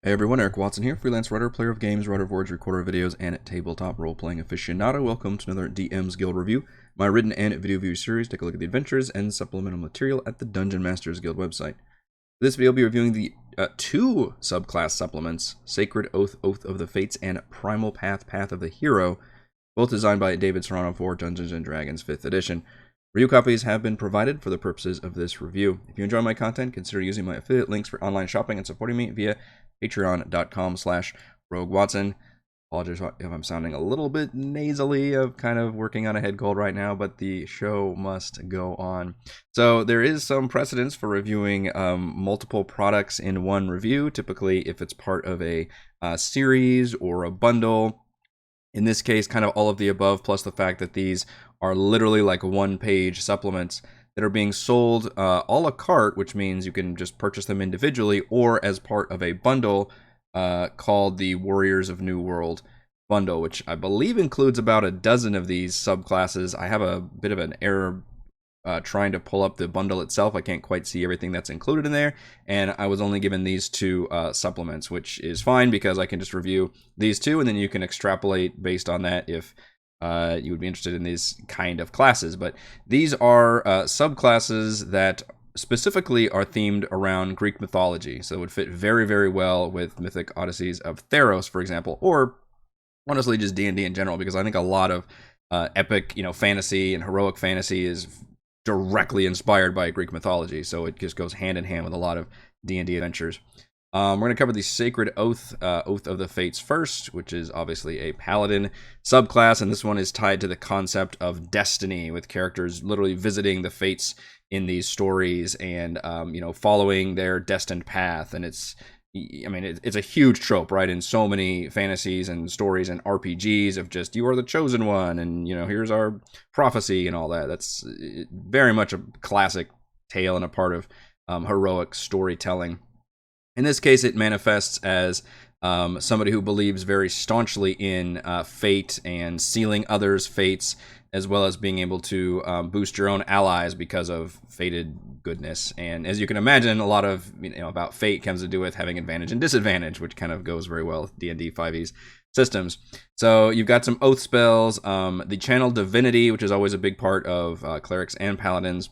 Hey everyone, Eric Watson here, freelance writer, player of games, writer of words, recorder of videos, and tabletop role-playing aficionado. Welcome to another DM's Guild review, my written and video view series. Take a look at the adventures and supplemental material at the Dungeon Masters Guild website. For this video, I'll be reviewing the two subclass supplements, Sacred Oath, Oath of the Fates, and Primal Path, Path of the Hero, both designed by David Serrano for Dungeons & Dragons 5th edition. Review copies have been provided for the purposes of this review. If you enjoy my content, consider using my affiliate links for online shopping and supporting me via patreon.com/RogueWatson. Apologies if I'm sounding a little bit nasally. I'm kind of working on a head cold right now, but the show must go on. So there is some precedence for reviewing multiple products in one review, typically if it's part of a series or a bundle. In this case, kind of all of the above, plus the fact that these are literally like one-page supplements that are being sold a la carte, which means you can just purchase them individually or as part of a bundle called the Warriors of New World bundle, which I believe includes about a dozen of these subclasses. I have a bit of an error trying to pull up the bundle itself. I can't quite see everything that's included in there, and I was only given these two supplements, which is fine because I can just review these two, and then you can extrapolate based on that if you would be interested in these kind of classes. But these are subclasses that specifically are themed around Greek mythology, so it would fit very, very well with Mythic Odysseys of Theros, for example, or honestly just D&D in general, because I think a lot of epic, fantasy and heroic fantasy is directly inspired by Greek mythology, so it just goes hand in hand with a lot of D&D adventures. We're going to cover the Sacred Oath, Oath of the Fates first, which is obviously a paladin subclass, and this one is tied to the concept of destiny, with characters literally visiting the fates in these stories and, following their destined path. And it's a huge trope, right, in so many fantasies and stories and RPGs of just, you are the chosen one, and, here's our prophecy and all that. That's very much a classic tale and a part of heroic storytelling. In this case, it manifests as somebody who believes very staunchly in fate and sealing others' fates, as well as being able to boost your own allies because of fated goodness. And as you can imagine, a lot of about fate comes to do with having advantage and disadvantage, which kind of goes very well with D&D 5e's systems. So you've got some oath spells, the channel divinity, which is always a big part of clerics and paladins.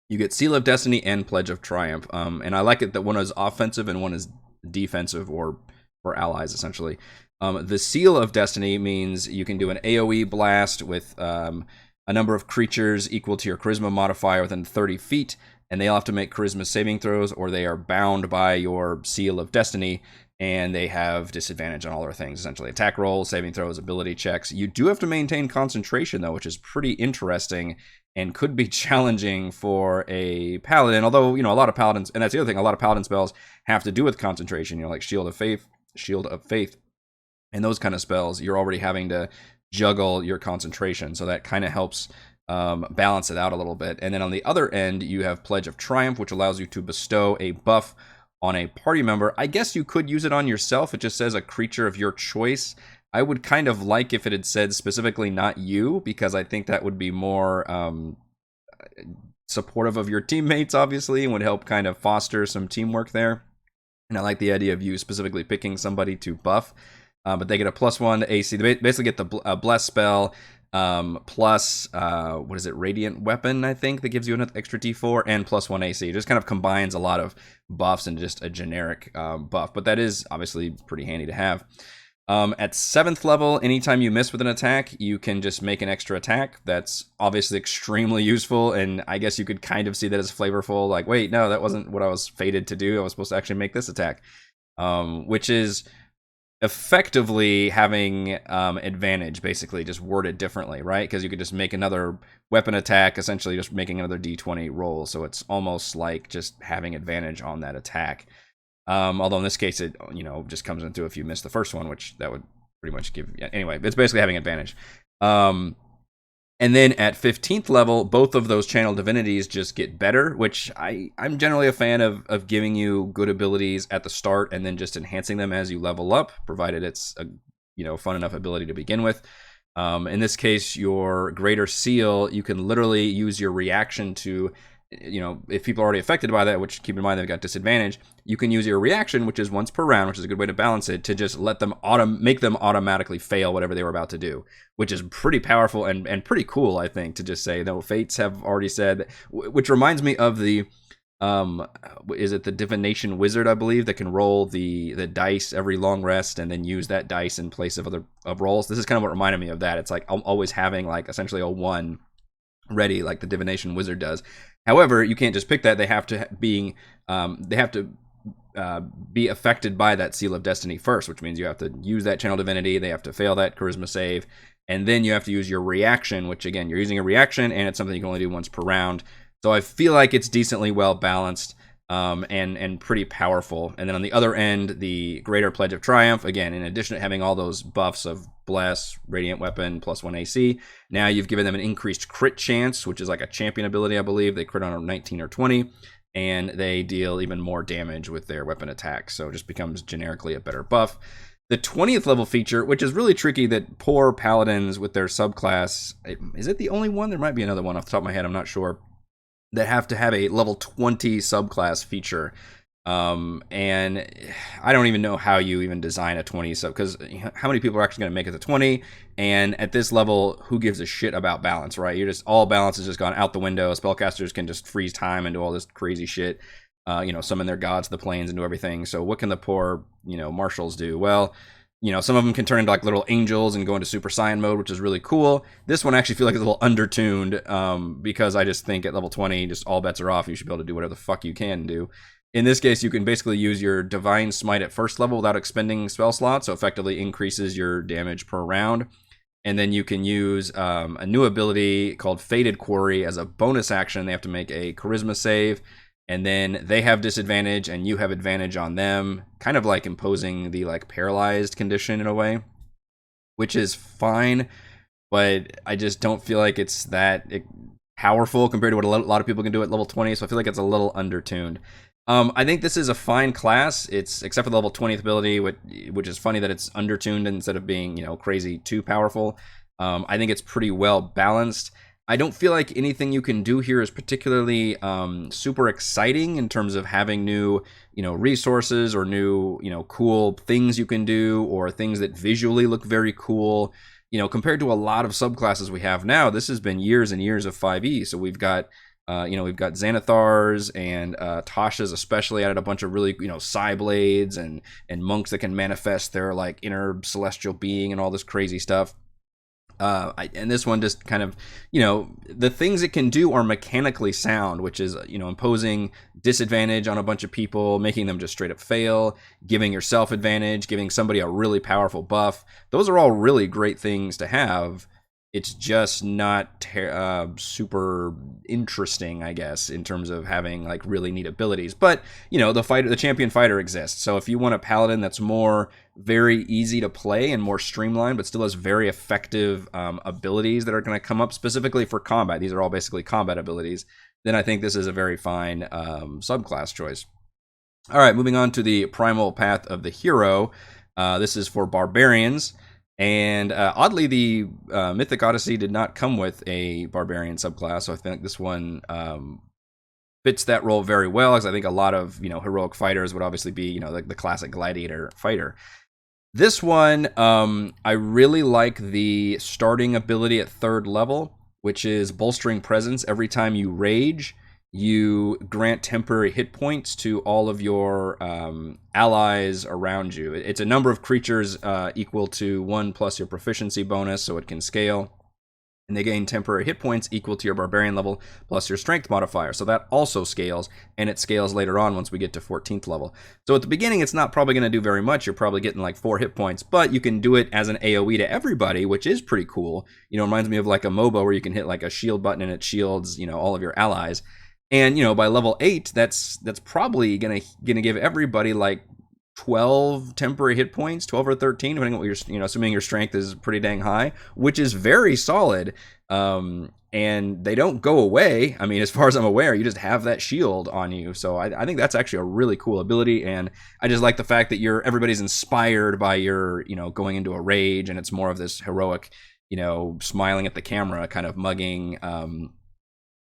You get Seal of Destiny and Pledge of Triumph, and I like it that one is offensive and one is defensive, or for allies, essentially. The Seal of Destiny means you can do an AoE blast with a number of creatures equal to your Charisma modifier within 30 feet, and they all have to make Charisma saving throws, or they are bound by your Seal of Destiny, and they have disadvantage on all their things, essentially. Attack rolls, saving throws, ability checks. You do have to maintain concentration, though, which is pretty interesting and could be challenging for a paladin, although, a lot of paladins, and that's the other thing, a lot of paladin spells have to do with concentration, like Shield of Faith, and those kind of spells, you're already having to juggle your concentration, so that kind of helps balance it out a little bit. And then on the other end, you have Pledge of Triumph, which allows you to bestow a buff on a party member. I guess you could use it on yourself. It just says a creature of your choice. I would kind of like if it had said specifically not you, because I think that would be more supportive of your teammates, obviously, and would help kind of foster some teamwork there. And I like the idea of you specifically picking somebody to buff. But they get a +1 to AC. They basically get the Bless spell plus, Radiant Weapon, I think, that gives you an extra D4, and +1 AC. It just kind of combines a lot of buffs into just a generic buff. But that is obviously pretty handy to have. At 7th level, anytime you miss with an attack, you can just make an extra attack. That's obviously extremely useful, and I guess you could kind of see that as flavorful. Like, wait, no, that wasn't what I was fated to do. I was supposed to actually make this attack, which is effectively having advantage, basically, just worded differently, right? Because you could just make another weapon attack, essentially just making another D20 roll. So it's almost like just having advantage on that attack. Although in this case, it just comes into if you miss the first one, which that would pretty much give. Yeah, anyway, it's basically having advantage. And then at 15th level, both of those channel divinities just get better, which I'm generally a fan of giving you good abilities at the start and then just enhancing them as you level up, provided it's a fun enough ability to begin with. In this case, your Greater Seal, you can literally use your reaction to if people are already affected by that, which keep in mind they've got disadvantage, you can use your reaction, which is once per round, which is a good way to balance it, to just let them make them automatically fail whatever they were about to do, which is pretty powerful and pretty cool, I think, to just say, no, fates have already said, which reminds me of the is it the divination wizard, I believe, that can roll the dice every long rest and then use that dice in place of other rolls. This is kind of what reminded me of that. It's like I'm always having like essentially a 1 ready, like the divination wizard does. However, you can't just pick that. They have to be be affected by that seal of destiny first, which means you have to use that channel divinity. They have to fail that charisma save, and then you have to use your reaction, which again, you're using a reaction, and it's something you can only do once per round. So I feel like it's decently well balanced, and pretty powerful. And then on the other end, the Greater Pledge of Triumph, again, in addition to having all those buffs of Bless, Radiant Weapon, +1 AC, now you've given them an increased crit chance, which is like a champion ability, I believe. They crit on a 19 or 20, and they deal even more damage with their weapon attacks. So it just becomes generically a better buff. The 20th level feature, which is really tricky, that poor paladins with their subclass, is it the only one? There might be another one off the top of my head, I'm not sure, that have to have a level 20 subclass feature. And I don't even know how you even design a 20 sub, because how many people are actually going to make it to 20? And at this level, who gives a shit about balance, right? You're just, all balance has just gone out the window. Spellcasters can just freeze time and do all this crazy shit. Summon their gods to the plains and do everything. So what can the poor, marshals do? Well, some of them can turn into like little angels and go into Super Saiyan mode, which is really cool. This one I actually feel like it's a little undertuned, because I just think at level 20, just all bets are off. You should be able to do whatever the fuck you can do. In this case, you can basically use your Divine Smite at first level without expending spell slots, so effectively increases your damage per round. And then you can use a new ability called Fated Quarry as a bonus action. They have to make a charisma save, and then they have disadvantage and you have advantage on them, kind of like imposing the like paralyzed condition in a way, which is fine, but I just don't feel like it's that powerful compared to what a lot of people can do at level 20, so I feel like it's a little undertuned. I think this is a fine class. It's, except for the level 20th ability, which is funny that it's undertuned instead of being, crazy too powerful. I think it's pretty well balanced. I don't feel like anything you can do here is particularly super exciting in terms of having new, resources or new, cool things you can do, or things that visually look very cool. Compared to a lot of subclasses we have now, this has been years and years of 5e. So we've got, we've got Xanathars and Tasha's especially added a bunch of really, Psi Blades and monks that can manifest their like inner celestial being and all this crazy stuff. And this one just kind of, the things it can do are mechanically sound, which is, imposing disadvantage on a bunch of people, making them just straight up fail, giving yourself advantage, giving somebody a really powerful buff. Those are all really great things to have. It's just not super interesting, I guess, in terms of having like really neat abilities. But the champion fighter exists. So if you want a paladin that's more very easy to play and more streamlined, but still has very effective abilities that are going to come up specifically for combat, these are all basically combat abilities, then I think this is a very fine subclass choice. All right, moving on to the primal path of the hero. This is for barbarians. And oddly, the Mythic Odyssey did not come with a barbarian subclass, so I think this one fits that role very well, because I think a lot of heroic fighters would obviously be the classic gladiator fighter. This one, I really like the starting ability at 3rd level, which is Bolstering Presence. Every time you rage, you grant temporary hit points to all of your allies around you. It's a number of creatures equal to 1 plus your proficiency bonus, so it can scale. And they gain temporary hit points equal to your barbarian level plus your strength modifier. So that also scales, and it scales later on once we get to 14th level. So at the beginning, it's not probably going to do very much. You're probably getting like 4 hit points, but you can do it as an AoE to everybody, which is pretty cool. It reminds me of like a MOBA where you can hit like a shield button and it shields, all of your allies. And by level 8, that's probably gonna give everybody like 12 temporary hit points, 12 or 13, depending on what you're, assuming your strength is pretty dang high, which is very solid. And they don't go away. I mean, as far as I'm aware, you just have that shield on you. So I think that's actually a really cool ability. And I just like the fact that everybody's inspired by your, going into a rage, and it's more of this heroic, smiling at the camera kind of mugging,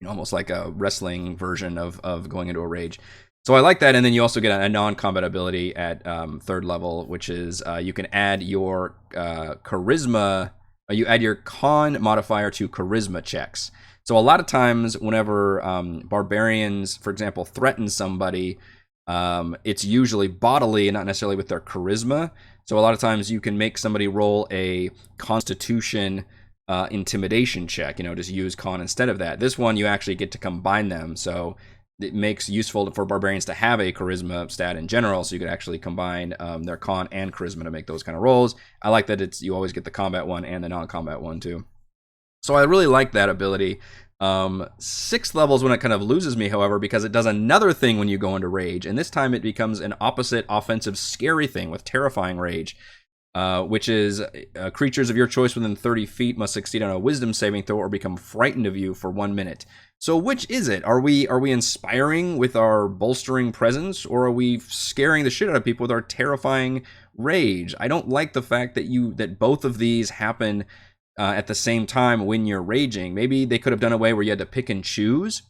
almost like a wrestling version of going into a rage. So I like that, and then you also get a non-combat ability at third level, which is you can add your charisma. You add your con modifier to charisma checks. So a lot of times, whenever barbarians, for example, threaten somebody, it's usually bodily and not necessarily with their charisma. So a lot of times you can make somebody roll a Constitution intimidation check. Just use con instead of that. This one you actually get to combine them, so it makes useful for barbarians to have a charisma stat in general, so you could actually combine their con and charisma to make those kind of rolls. I like that you always get the combat one and the non-combat one too. So I really like that ability. Sixth level is when it kind of loses me, however, because it does another thing when you go into rage, and this time it becomes an opposite offensive scary thing with terrifying rage. Which is creatures of your choice within 30 feet must succeed on a wisdom saving throw or become frightened of you for 1 minute. So which is it? Are we inspiring with our bolstering presence, or are we scaring the shit out of people with our terrifying rage? I don't like the fact that both of these happen at the same time when you're raging. Maybe they could have done a way where you had to pick and choose.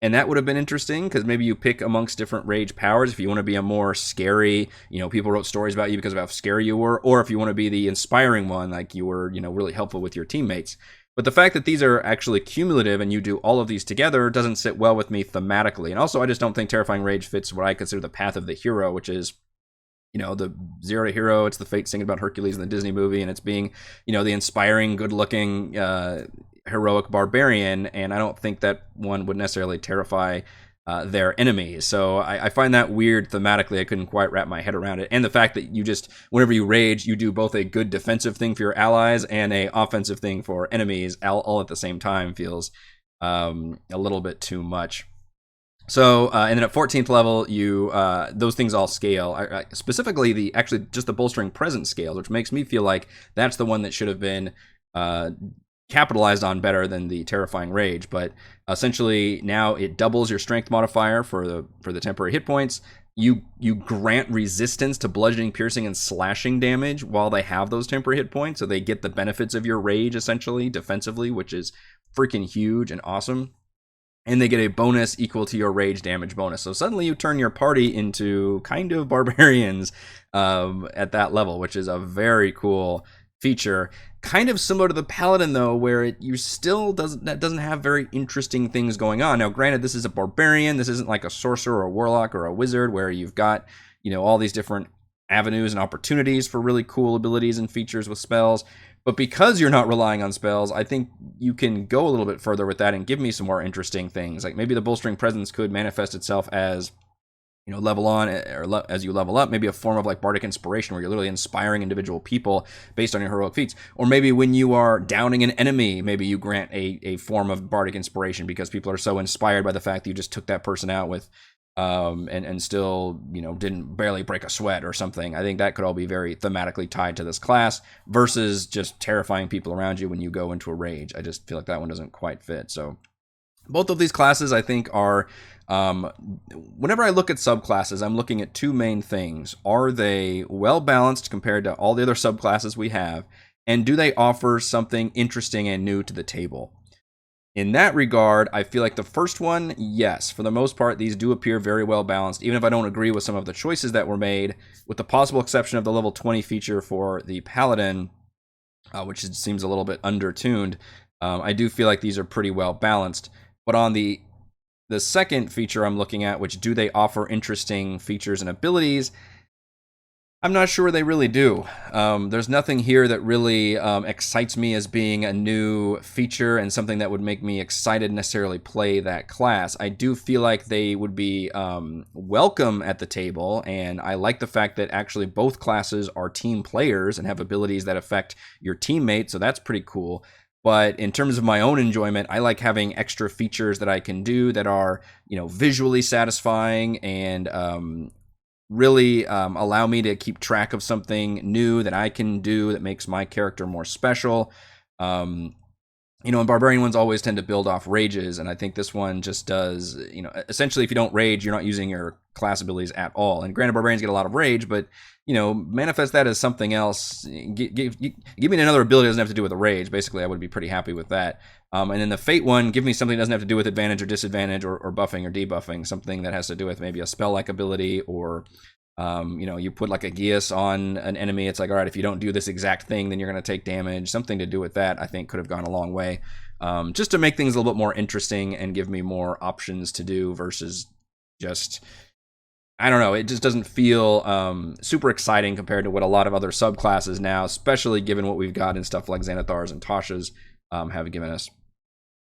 And that would have been interesting, because maybe you pick amongst different rage powers if you want to be a more scary, people wrote stories about you because of how scary you were, or if you want to be the inspiring one, like you were, really helpful with your teammates. But the fact that these are actually cumulative and you do all of these together doesn't sit well with me thematically. And also, I just don't think Terrifying Rage fits what I consider the path of the hero, which is, the zero to hero. It's the fate singing about Hercules in the Disney movie, and it's being, the inspiring, good-looking, heroic barbarian, and I don't think that one would necessarily terrify their enemies. So I find that weird thematically. I couldn't quite wrap my head around it. And the fact that you just, whenever you rage, you do both a good defensive thing for your allies and a offensive thing for enemies all at the same time feels a little bit too much. So, and then at 14th level, those things all scale. Specifically, just the bolstering presence scales, which makes me feel like that's the one that should have been capitalized on better than the terrifying rage. But essentially now it doubles your strength modifier for the temporary hit points. You grant resistance to bludgeoning, piercing, and slashing damage while they have those temporary hit points, so they get the benefits of your rage essentially defensively, which is freaking huge and awesome. And they get a bonus equal to your rage damage bonus. So suddenly you turn your party into kind of barbarians at that level, which is a very cool feature. Kind of similar to the Paladin, though, where you still doesn't have very interesting things going on. Now, granted, this is a barbarian. This isn't like a sorcerer or a warlock or a wizard where you've got, all these different avenues and opportunities for really cool abilities and features with spells. But because you're not relying on spells, I think you can go a little bit further with that and give me some more interesting things. Like maybe the bolstering presence could manifest itself as, level on, or as you level up, maybe a form of like bardic inspiration where you're literally inspiring individual people based on your heroic feats. Or maybe when you are downing an enemy, maybe you grant a form of bardic inspiration because people are so inspired by the fact that you just took that person out with and still, didn't barely break a sweat or something. I think that could all be very thematically tied to this class versus just terrifying people around you when you go into a rage. I just feel like that one doesn't quite fit. So both of these classes, I think, are, whenever I look at subclasses, I'm looking at two main things. Are they well balanced compared to all the other subclasses we have? And do they offer something interesting and new to the table? In that regard, I feel like the first one, yes, for the most part, these do appear very well balanced, even if I don't agree with some of the choices that were made, with the possible exception of the level 20 feature for the Paladin, which seems a little bit undertuned. I do feel like these are pretty well balanced. But on the second feature I'm looking at, which do they offer interesting features and abilities, I'm not sure they really do. There's nothing here that really excites me as being a new feature and something that would make me excited to necessarily play that class. I do feel like they would be welcome at the table, and I like the fact that actually both classes are team players and have abilities that affect your teammate, so that's pretty cool. But in terms of my own enjoyment, I like having extra features that I can do that are, visually satisfying and really allow me to keep track of something new that I can do that makes my character more special. and barbarian ones always tend to build off rages, and I think this one just does, essentially if you don't rage, you're not using your class abilities at all. And granted, barbarians get a lot of rage, but manifest that as something else. Give me another ability that doesn't have to do with a rage. Basically, I would be pretty happy with that. And then the fate one, give me something that doesn't have to do with advantage or disadvantage or buffing or debuffing. Something that has to do with maybe a spell-like ability, or you put like a Geas on an enemy. It's like, all right, if you don't do this exact thing, then you're going to take damage. Something to do with that, I think, could have gone a long way. Just to make things a little bit more interesting and give me more options to do versus just, I don't know, it just doesn't feel super exciting compared to what a lot of other subclasses now, especially given what we've got in stuff like Xanathars and Tashas have given us.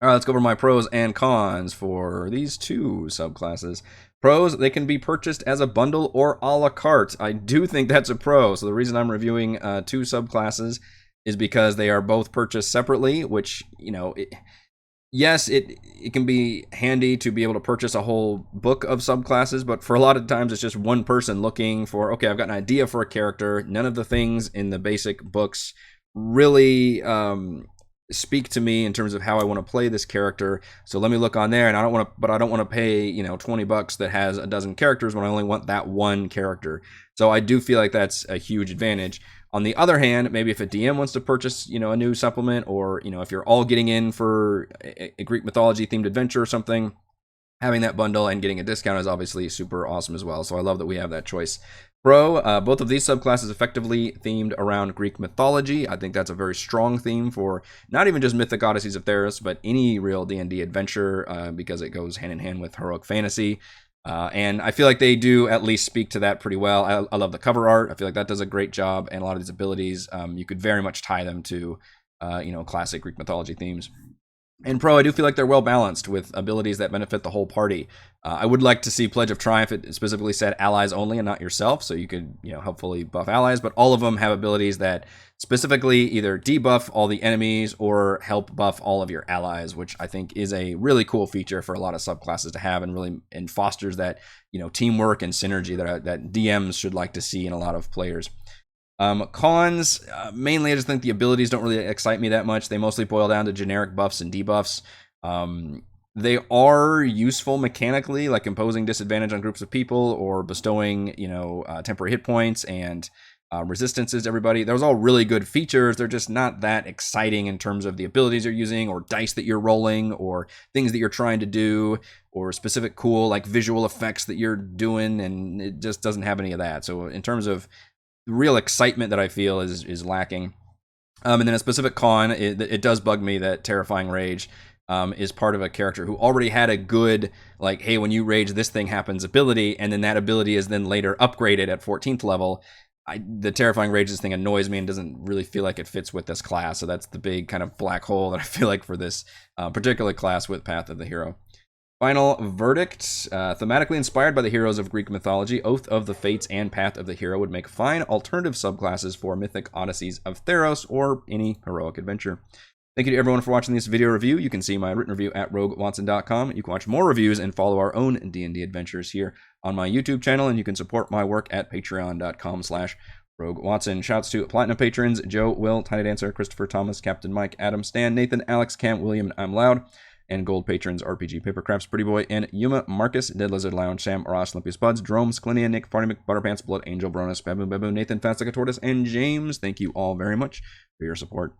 All right, let's go over my pros and cons for these two subclasses. Pros, they can be purchased as a bundle or a la carte. I do think that's a pro. So the reason I'm reviewing two subclasses is because they are both purchased separately, which, yes, it can be handy to be able to purchase a whole book of subclasses, but for a lot of times it's just one person looking for, okay, I've got an idea for a character. None of the things in the basic books really speak to me in terms of how I want to play this character. So let me look on there, and I don't want to pay, $20 that has a dozen characters when I only want that one character. So I do feel like that's a huge advantage. On the other hand, maybe if a DM wants to purchase, a new supplement, or, if you're all getting in for a Greek mythology themed adventure or something, having that bundle and getting a discount is obviously super awesome as well. So I love that we have that choice. Pro, both of these subclasses effectively themed around Greek mythology. I think that's a very strong theme for not even just Mythic Odysseys of Theros, but any real D&D adventure, because it goes hand in hand with heroic fantasy. And I feel like they do at least speak to that pretty well. I love the cover art. I feel like that does a great job, and a lot of these abilities, you could very much tie them to, classic Greek mythology themes. And Pro, I do feel like they're well balanced with abilities that benefit the whole party. I would like to see Pledge of Triumph. It specifically said allies only and not yourself, so you could, helpfully buff allies. But all of them have abilities that specifically either debuff all the enemies or help buff all of your allies, which I think is a really cool feature for a lot of subclasses to have, and really fosters that teamwork and synergy that DMs should like to see in a lot of players. Cons, mainly I just think the abilities don't really excite me that much. They mostly boil down to generic buffs and debuffs. They are useful mechanically, like imposing disadvantage on groups of people or bestowing, temporary hit points and resistances to everybody. Those are all really good features. They're just not that exciting in terms of the abilities you're using, or dice that you're rolling, or things that you're trying to do, or specific cool like visual effects that you're doing, and it just doesn't have any of that. So in terms of real excitement that I feel is lacking. And then a specific con, it does bug me that Terrifying Rage is part of a character who already had a good, like, hey, when you rage, this thing happens ability, and then that ability is then later upgraded at 14th level. The Terrifying Rages thing annoys me and doesn't really feel like it fits with this class, so that's the big kind of black hole that I feel like for this particular class with Path of the Hero. Final verdict, thematically inspired by the heroes of Greek mythology, Oath of the Fates and Path of the Hero would make fine alternative subclasses for Mythic Odysseys of Theros or any heroic adventure. Thank you to everyone for watching this video review. You can see my written review at roguewatson.com. You can watch more reviews and follow our own D&D adventures here on my YouTube channel, and you can support my work at patreon.com/roguewatson. Shouts to Platinum patrons Joe, Will, Tiny Dancer, Christopher, Thomas, Captain Mike, Adam, Stan, Nathan, Alex, Cam, William, and I'm Loud. And gold patrons RPG Papercrafts, Pretty Boy, and Yuma, Marcus, Dead Lizard, Lounge, Sam, Ross, Olympius Buds, Drome, Sclinia, Nick, Party Butterpants, Blood Angel, Bronus, Baboon, Nathan, Fast Like a Tortoise, and James. Thank you all very much for your support.